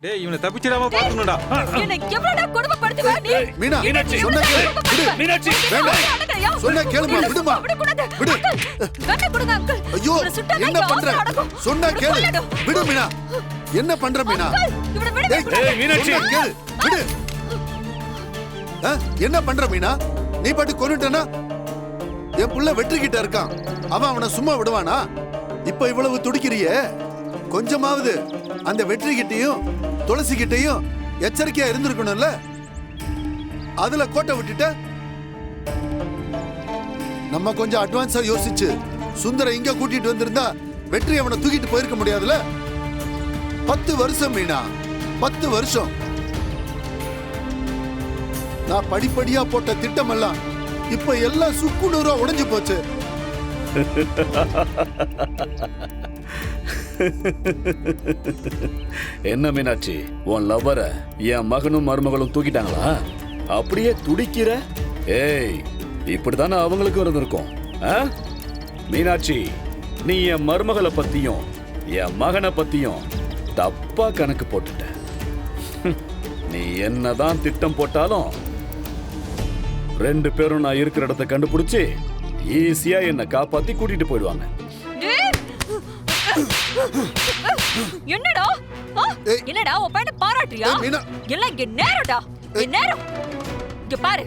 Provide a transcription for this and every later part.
டேய் இவனை தப்பிச்சிடாம பாத்துடா. என்ன எவ்வளவுடா கொடுமைப்படுத்துவ நீ? மீனா சொன்னா கேளு. மீனாட்சி வேண்டாம். சொன்னா கேளுமா, விடுமா. விடு. கண்ணை கொடுங்க அங்கிள். ஐயோ என்ன பண்ற? சொன்னா கேளு. விடு மீனா. என்ன பண்ற மீனா? இவனை விடு. ஏய் மீனாட்சி கேளு. விடு. என்ன பண்ற மீனா? நீ பாட்டு கொன்னுட்டனா? என் புள்ள வெற்றிக்கிட்ட இருக்கான். அவனை சும்மா விடுவானா? இப்ப இவ்வளவு துடிக்கிறியே, கொஞ்சமாவது அந்த வெற்றிக்கிட்டையும் துளசிக்கிட்டையும் எச்சரிக்கையா இருந்திருக்கணும்ல. அதுல கோட்டை விட்டுட்ட. நம்ம கொஞ்சம் அட்வான்ஸா யோசிச்சு சுந்தர இங்க கூட்டிட்டு வந்திருந்தா வெற்றி அவனை தூக்கிட்டு போயிருக்க முடியாதுல. 10 வருஷம் மீனா, 10 வருஷம். நான் படிப்படியா போட்ட திட்டம் எல்லாம் இப்ப எல்லாம் சுக்குநூறா உடைஞ்சு போச்சு. என்ன மீனாட்சி, உன் லவ்வர என் மகனும் மருமகளும் தூக்கிட்டாங்களா? அப்படியே துடிக்கிற? ஏய், இப்படித்தானே அவங்களுக்கும் இருந்திருக்கும். மீனாட்சி, நீ என் மருமகளை பத்தியும் என் மகனை பத்தியும் தப்பா கணக்கு போட்டுட்ட. நீ என்னதான் திட்டம் போட்டாலும் 2 பேரும் நான் இருக்கிற இடத்தை கண்டுபிடிச்சு ஈஸியா என்ன காப்பாத்தி கூட்டிட்டு போயிடுவாங்க. என்னடா என்னடா உன் பையனை பாராட்டுறியா? எல்லாம் இங்க நேரம்டா, என் நேரம். இங்க பாரு,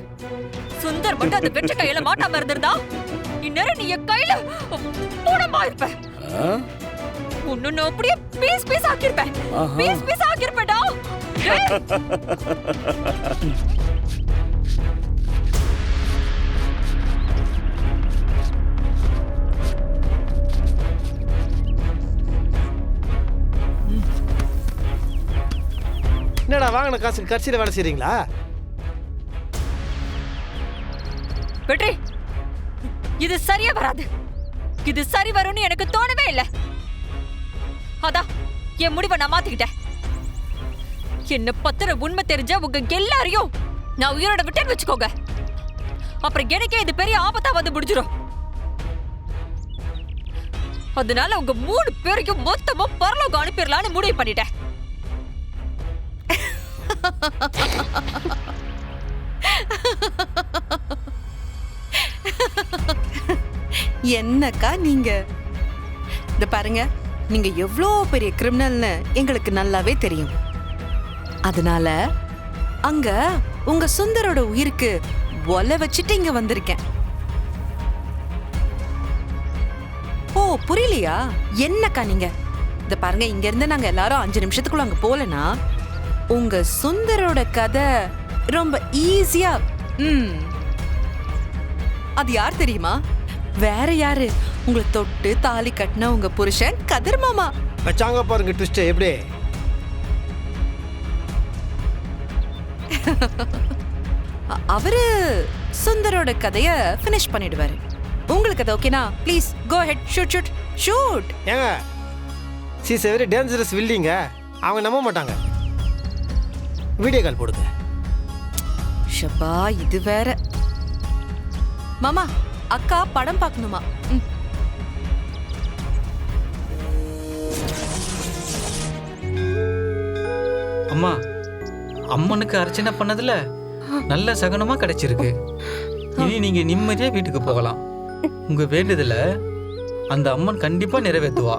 சுந்தர் மட்டும் அந்த வெற்றி கையில மாட்டாம இருந்திருந்தா இந்நேரம் நீ என் கையில பூடமா இருப்ப. உன்னை அப்படியே பீஸ் பீஸ் ஆக்கியிருப்பேன். பீஸ் பீஸ் ஆக்கியிருப்பேன்டா. என்னடா வாங்கின காசுக்கு கட்சியில வேலை செய்றீங்களா? வெற்றி, இது சரியா வராது. இது சரி வரும்னு எனக்கு தோணவே இல்லை. அதான் என் முடிவை நான் மாத்திக்கிட்டேன். என்ன பத்திர உண்மை தெரிஞ்ச உங்க எல்லாரையும் நான் உயிரோட விட்டேன்னு வச்சுக்கோங்க. அப்புறம் எனக்கே இது பெரிய ஆபத்தா வந்து முடிஞ்சிடும். அதனால உங்க 3 பேரையும் மொத்தமா பரலோகம் அனுப்பிடலான்னு முடிவு பண்ணிட்டேன். என்னக்கா நீங்க? இந்த பாருங்க, நீங்க எவ்வளோ பெரிய கிரிமினல்னு எங்களுக்கு நல்லாவே தெரியும். அதனால அங்க உங்க சுந்தரோட உயிருக்கு ஒலை வச்சுட்டு இங்க வந்திருக்கேன். ஓ புரியலையா? என்னக்கா நீங்க? இந்த பாருங்க, இங்க இருந்து நாங்க எல்லாரும் 5 நிமிஷத்துக்குள்ள அங்க போலனா உங்க சுந்தரோட கதை ரொம்ப ஈஸியா. அது யார் தெரியுமா? வேற யாரு? உங்களை தொட்டு தாலி கட்டின உங்க புருஷன் கதிர் மாமா. வச்சாங்க பாருங்க ட்விஸ்ட் எப்படி. அவரு சுந்தரோட கதைய ஃபினிஷ் பண்ணிடுவாரு. உங்களுக்கு அது ஓகேனா? Please go ahead, shoot shoot shoot. ஏங்க, சி இஸ் வெரி டேஞ்சரஸ் வில்லிங்க. அவங்க நம்ப மாட்டாங்க. வீடியோ கால் போடுங்க. ஷபா, இது வேற. மாமா, அக்கா படம் பார்க்கணுமா? அம்மா, அம்மனுக்கு அர்ச்சனை பண்ணதுல நல்ல சகனமா கிடைச்சிருக்கு. இனி நீங்க நிம்மதியா வீட்டுக்கு போகலாம். உங்க வேண்டுதல அந்த அம்மன் கண்டிப்பா நிறைவேற்றுவா.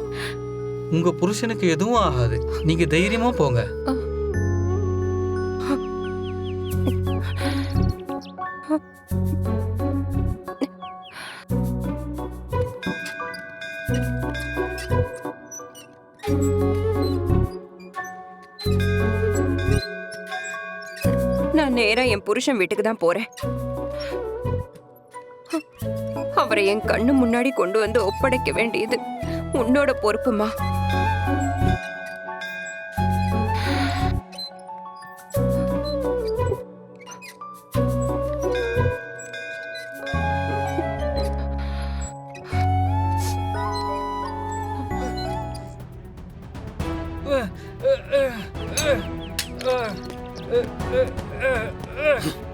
உங்க புருஷனுக்கு எதுவும் ஆகாது. நீங்க தைரியமா போங்க. நான் நேரா என் புருஷன் வீட்டுக்கு தான் போறேன். அவரை என் கண்ணு முன்னாடி கொண்டு வந்து ஒப்படைக்க வேண்டியது உன்னோட பொறுப்புமா.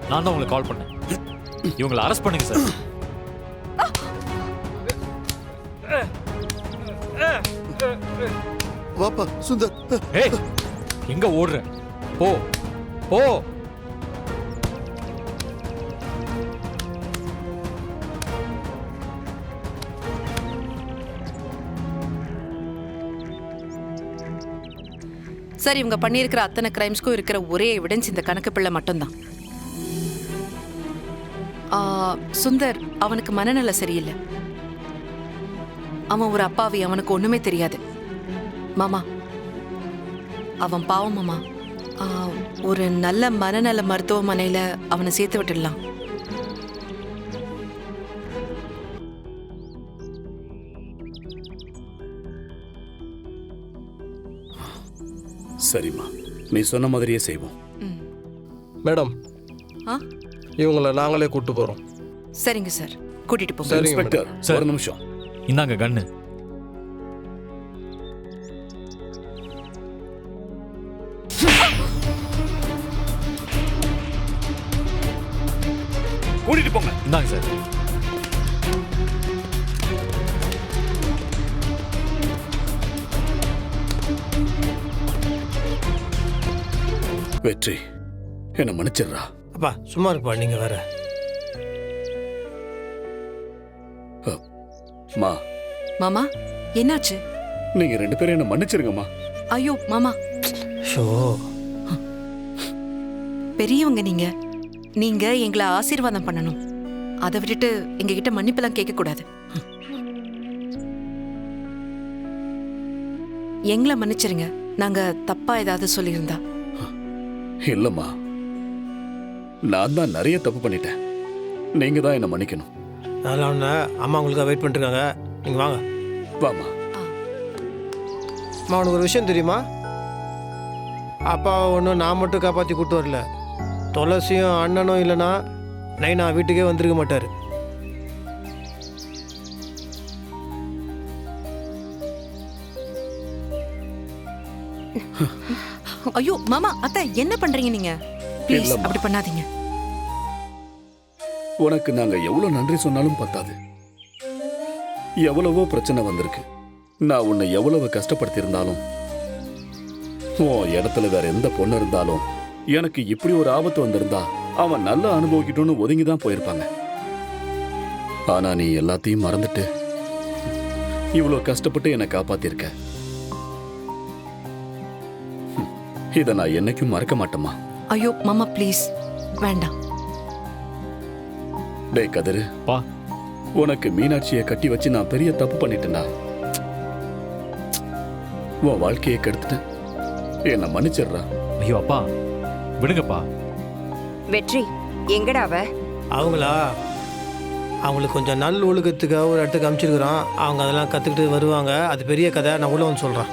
நான் தான் உங்களுக்கு கால் பண்ணேன். இவங்களை அரெஸ்ட் பண்ணுங்க சார். வாப்பா சுந்தர். ஏய், எங்க ஓடுற? போ போ. சார், இவங்க பண்ணியிருக்கிற அத்தனை கிரைம்ஸ்க்கும் இருக்கிற ஒரே எவிடன்ஸ் இந்த கணக்கு பிள்ளை மட்டும்தான். சுந்தர் அவனுக்கு மனநல சரியில்லை. அவன் ஒரு அப்பாவி, அவனுக்கு ஒண்ணுமே தெரியாது. மாமா, அவன் பாவம் மாமா. ஒரு நல்ல மனநல மருத்துவமனையில அவனை சேர்த்து விட்டுடலாம். சரிம்மா, நீ சொன்ன மாதிரியே செய்வோம். மேடம், இவங்களை நாங்களே கூட்டு போகிறோம். சரிங்க சார், கூட்டிட்டு போங்க. சரிங்க இன்ஸ்பெக்டர், சார். ஒரு நிமிஷம். இந்தாங்க கண்ணு. கூட்டிட்டு போங்க. இந்தாங்க சார். வெற்றி, என்ன மன்னிச்சிடுறா. அப்பா சும்மா இருப்பா, நீங்க வேற. மா, மாமா, என்னாச்சு? நீங்க 2 பேரும் என்ன மன்னிச்சிருங்கம்மா. ஐயோ மாமா, ஷோ, பெரியவங்க நீங்க. நீங்க எங்களை ஆசீர்வாதம் பண்ணணும். அதை விட்டுட்டு எங்ககிட்ட மன்னிப்பெல்லாம் கேட்க கூடாது. எங்களை மன்னிச்சிருங்க, நாங்க தப்பா ஏதாவது சொல்லியிருந்தா. இல்லம்மா, நான் தான் நிறைய தப்பு பண்ணிட்டேன். நீங்க தான் என்ன மன்னிக்கணும். அதெல்லாம் ஒன்று, அம்மா உங்களுக்காக வெயிட் பண்ணிருக்காங்க. நீங்கள் வாங்க. வாமா. அம்மா, உனக்கு ஒரு விஷயம் தெரியுமா? அப்பாவை ஒன்றும் நான் மட்டும் காப்பாற்றி கூட்டு வரல. துளசியும் அண்ணனும் இல்லைன்னா நைனா வீட்டுக்கே வந்திருக்க மாட்டார். ஐயோ மாமா, அத்தை என்ன பண்றீங்க நீங்க? ப்ளீஸ் இல்லம்மா. அப்படி பண்ணாதீங்க. உனக்கு நாங்க எவ்வளவு நன்றி சொன்னாலும் பத்தாது. எவ்வளவோ பிரச்சனை வந்திருக்கு. நான் உன்னை எவ்வளவு கஷ்டப்படுத்தி இருந்தாலும், உன் இடத்துல வேற எந்த பொண்ணு இருந்தாலும், எனக்கு இப்படி ஒரு ஆபத்து வந்திருந்தா அவன் நல்லா அனுபவிக்கட்டும்னு ஒதுங்கி தான் போயிருப்பாங்க. ஆனா நீ எல்லாத்தையும் மறந்துட்டு இவ்வளவு கஷ்டப்பட்டு என்னை காப்பாத்திருக்க. இதை நான் என்னைக்கும் மறக்க மாட்டேமா. ஐயோ மாமா, ப்ளீஸ் வேண்டாம். டேய் கதிரு, பா, உனக்கு மீனாட்சியை கட்டி வச்சு நான் பெரிய தப்பு பண்ணிட்டேன்டா. உன் வாழ்க்கையை கெடுத்துட்டேன். என்ன மன்னிச்சிடுறா. ஐயோ அப்பா, விடுங்கப்பா. வெற்றி, எங்கடா அவ? அவங்களா? அவங்களுக்கு கொஞ்சம் நல் ஒழுக்கத்துக்காக ஒரு இடத்துக்கு அனுப்பிச்சிருக்கிறோம். அவங்க அதெல்லாம் கற்றுக்கிட்டு வருவாங்க. அது பெரிய கதை, நான் உள்ள வந்து சொல்கிறேன்.